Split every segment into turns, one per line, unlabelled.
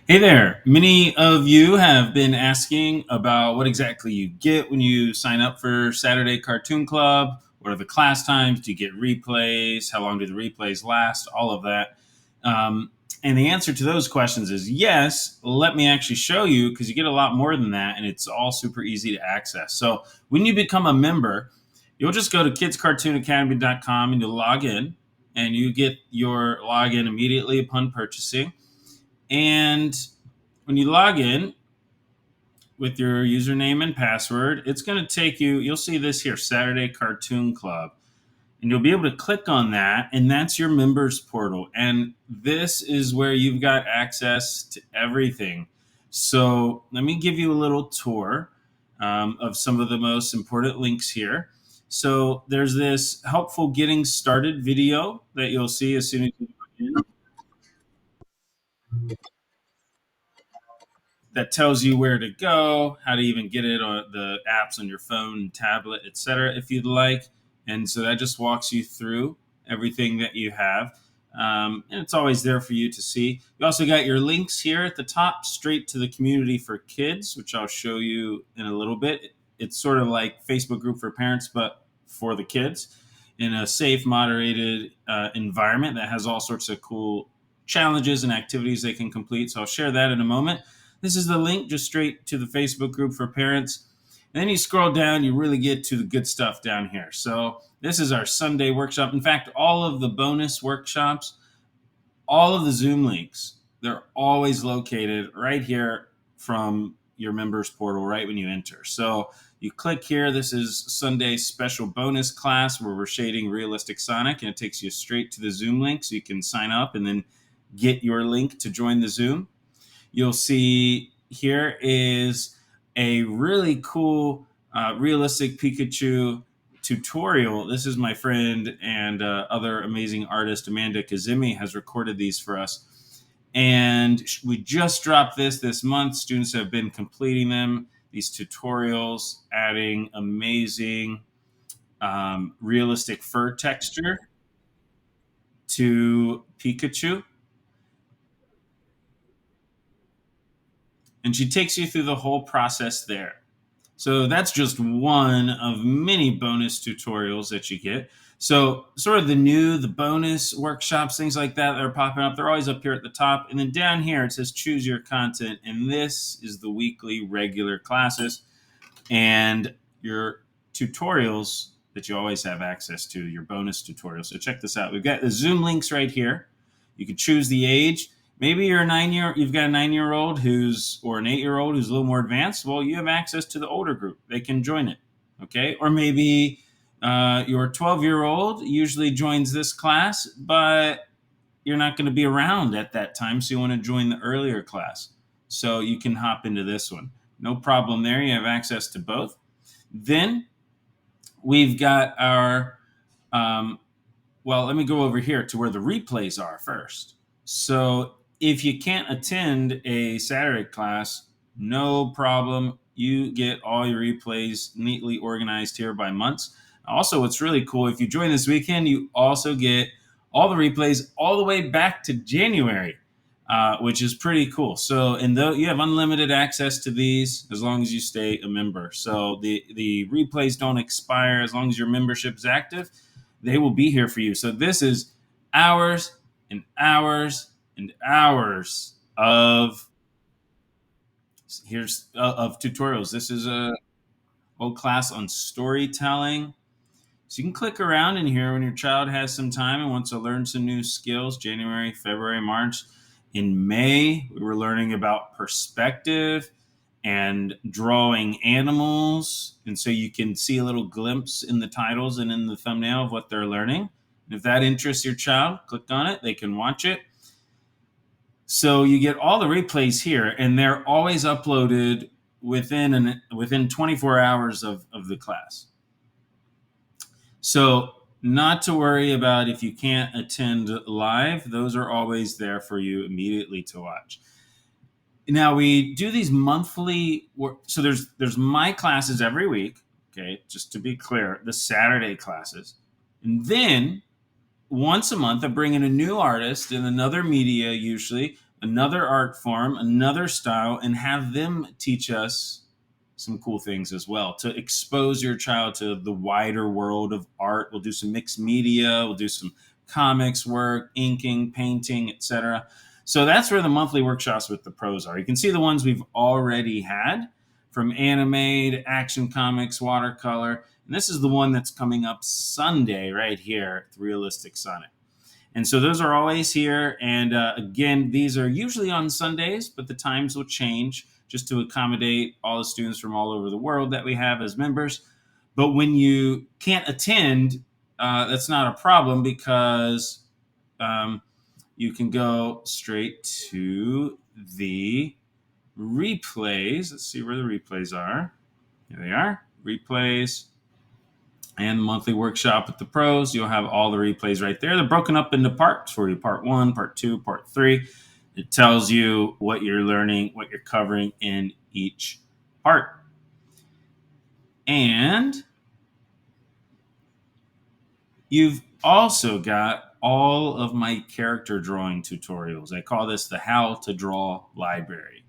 Hey there. Many of you have been asking about what exactly you get when you sign up for Saturday Cartoon Club. What are the class times? Do you get replays? How long do the replays last? All of that. And the answer to those questions is yes. Let me actually show you because you get a lot more than that and it's all super easy to access. So when you become a member, you'll just go to kidscartoonacademy.com and you'll log in and you get your login immediately upon purchasing. And when you log in with your username and password, it's going to take you, you'll see this here, Saturday Cartoon Club. And you'll be able to click on that, and that's your members portal. And this is where you've got access to everything. So let me give you a little tour of some of the most important links here. So there's this helpful getting started video that you'll see as soon as you log in. That tells you where to go, how to even get it on the apps on your phone, tablet, etc. if you'd like. And so that just walks you through everything that you have. And it's always there for you to see. You also got your links here at the top, straight to the community for kids, which I'll show you in a little bit. It's sort of like Facebook group for parents, but for the kids in a safe, moderated environment that has all sorts of cool challenges and activities they can complete. So I'll share that in a moment. This is the link just straight to the Facebook group for parents. And then you scroll down, you really get to the good stuff down here. So this is our Sunday workshop. In fact, all of the bonus workshops, all of the Zoom links, they're always located right here from your members portal right when you enter. So you click here. This is Sunday's special bonus class where we're shading realistic Sonic, and it takes you straight to the Zoom link so you can sign up and then get your link to join the Zoom. You'll see here is a really cool realistic Pikachu tutorial. This is my friend and other amazing artist Amanda Kazemi has recorded these for us. And we just dropped this month. Students have been completing them, these tutorials, adding amazing realistic fur texture to Pikachu. And she takes you through the whole process there. So that's just one of many bonus tutorials that you get. So sort of the bonus workshops, things like that are popping up. They're always up here at the top. And then down here, it says choose your content. And this is the weekly regular classes and your tutorials that you always have access to, your bonus tutorials. So check this out. We've got the Zoom links right here. You can choose the age. Maybe you're you've got a 9-year-old or an 8-year-old who's a little more advanced. Well, you have access to the older group. They can join it. Okay. Or maybe your 12-year-old usually joins this class, but you're not going to be around at that time. So you want to join the earlier class. So you can hop into this one. No problem there. You have access to both. Then we've got our, let me go over here to where the replays are first. So if you can't attend a Saturday class, no problem. You get all your replays neatly organized here by months. Also, what's really cool, if you join this weekend, you also get all the replays all the way back to January, which is pretty cool. So, and though you have unlimited access to these as long as you stay a member. So the replays don't expire as long as your membership is active. They will be here for you. So this is hours and hours and hours of of tutorials. This is a whole class on storytelling. So you can click around in here when your child has some time and wants to learn some new skills. January, February, March. In May, we were learning about perspective and drawing animals. And so you can see a little glimpse in the titles and in the thumbnail of what they're learning. And if that interests your child, click on it. They can watch it. So you get all the replays here, and they're always uploaded within 24 hours of the class. So not to worry about if you can't attend live. Those are always there for you immediately to watch. Now we do these monthly. So there's my classes every week. Okay, just to be clear, the Saturday classes, and then once a month I bring in a new artist in another media usually another art form, another style, and have them teach us some cool things as well to expose your child to the wider world of art. We'll do some mixed media, we'll do some comics work, inking, painting, etc. So that's where the monthly workshops with the pros are. You can see the ones we've already had, from anime to action comics, watercolor. And this is the one that's coming up Sunday right here, Realistic Sonic. And so those are always here. And again, these are usually on Sundays, but the times will change just to accommodate all the students from all over the world that we have as members. But when you can't attend, that's not a problem, because you can go straight to the replays. Let's see where the replays are. Here they are, replays. And monthly workshop with the pros. You'll have all the replays right there. They're broken up into parts for you: part 1, part 2, part 3. It tells you what you're learning, what you're covering in each part. And you've also got all of my character drawing tutorials. I call this the How to Draw library.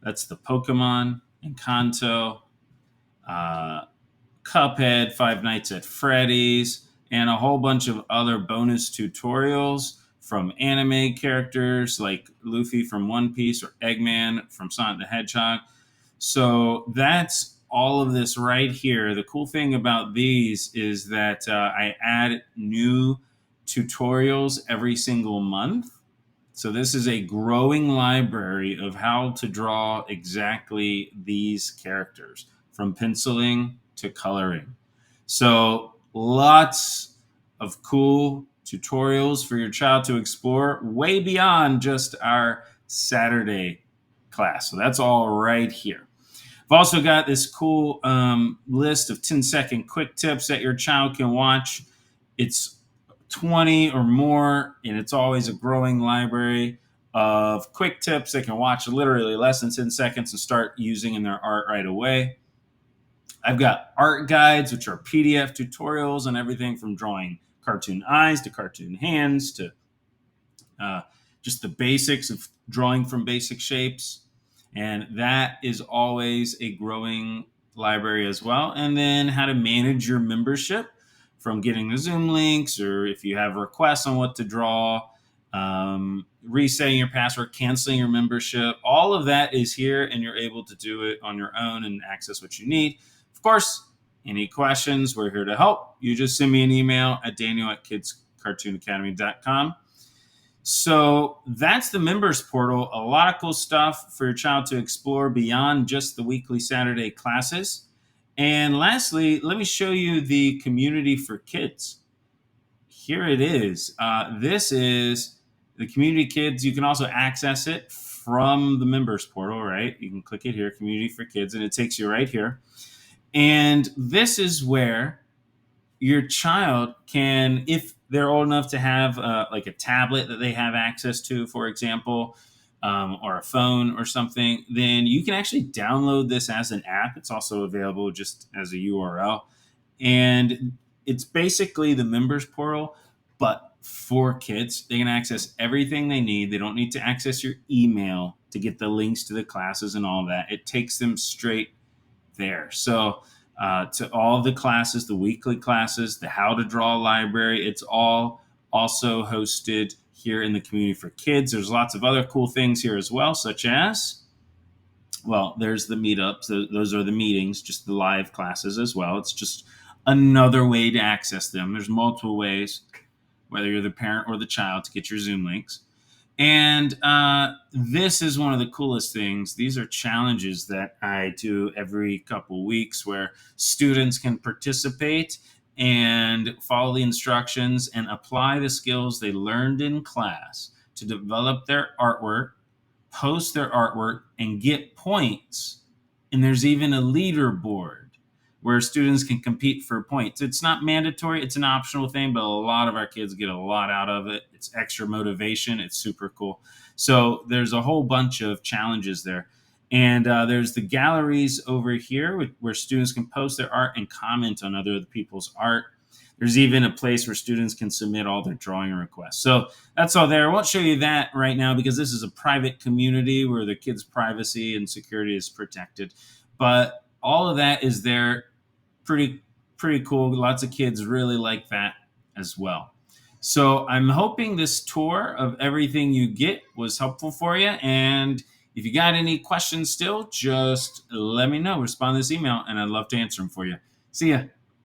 That's the Pokemon, Encanto, Cuphead, Five Nights at Freddy's, and a whole bunch of other bonus tutorials from anime characters like Luffy from One Piece or Eggman from Sonic the Hedgehog. So that's all of this right here. The cool thing about these is that I add new tutorials every single month. So this is a growing library of how to draw exactly these characters, from penciling to coloring. So lots of cool tutorials for your child to explore, way beyond just our Saturday class. So that's all right here. I've also got this cool list of 10-second quick tips that your child can watch. It's 20 or more, and it's always a growing library of quick tips they can watch literally less than 10 seconds and start using in their art right away. I've got art guides, which are PDF tutorials on everything from drawing cartoon eyes to cartoon hands to just the basics of drawing from basic shapes. And that is always a growing library as well. And then how to manage your membership, from getting the Zoom links, or if you have requests on what to draw, resetting your password, canceling your membership. All of that is here, and you're able to do it on your own and access what you need. Of course, any questions, we're here to help. You just send me an email at daniel@kidscartoonacademy.com. So that's the members portal. A lot of cool stuff for your child to explore beyond just the weekly Saturday classes. And lastly, let me show you the community for kids. Here it is. This is the community kids. You can also access it from the members portal, right? You can click it here, community for kids, and it takes you right here. And this is where your child can, if they're old enough to have like a tablet that they have access to, for example, or a phone or something, then you can actually download this as an app. It's also available just as a URL. And it's basically the members portal, but for kids. They can access everything they need. They don't need to access your email to get the links to the classes and all that. It takes them straight there. So to all the classes, the weekly classes, the How to Draw library, it's all also hosted here in the community for kids. There's lots of other cool things here as well, such as, well, there's the meetups. Those are the meetings, just the live classes as well. It's just another way to access them. There's multiple ways, whether you're the parent or the child, to get your Zoom links. And this is one of the coolest things. These are challenges that I do every couple weeks where students can participate and follow the instructions and apply the skills they learned in class to develop their artwork, post their artwork, and get points. And there's even a leaderboard where students can compete for points. It's not mandatory. It's an optional thing, but a lot of our kids get a lot out of it. It's extra motivation. It's super cool. So there's a whole bunch of challenges there. And there's the galleries over here where students can post their art and comment on other people's art. There's even a place where students can submit all their drawing requests. So that's all there. I won't show you that right now because this is a private community where the kids' privacy and security is protected. But all of that is there. Pretty cool. Lots of kids really like that as well. So I'm hoping this tour of everything you get was helpful for you. And if you got any questions still, just let me know. Respond to this email, and I'd love to answer them for you. See ya.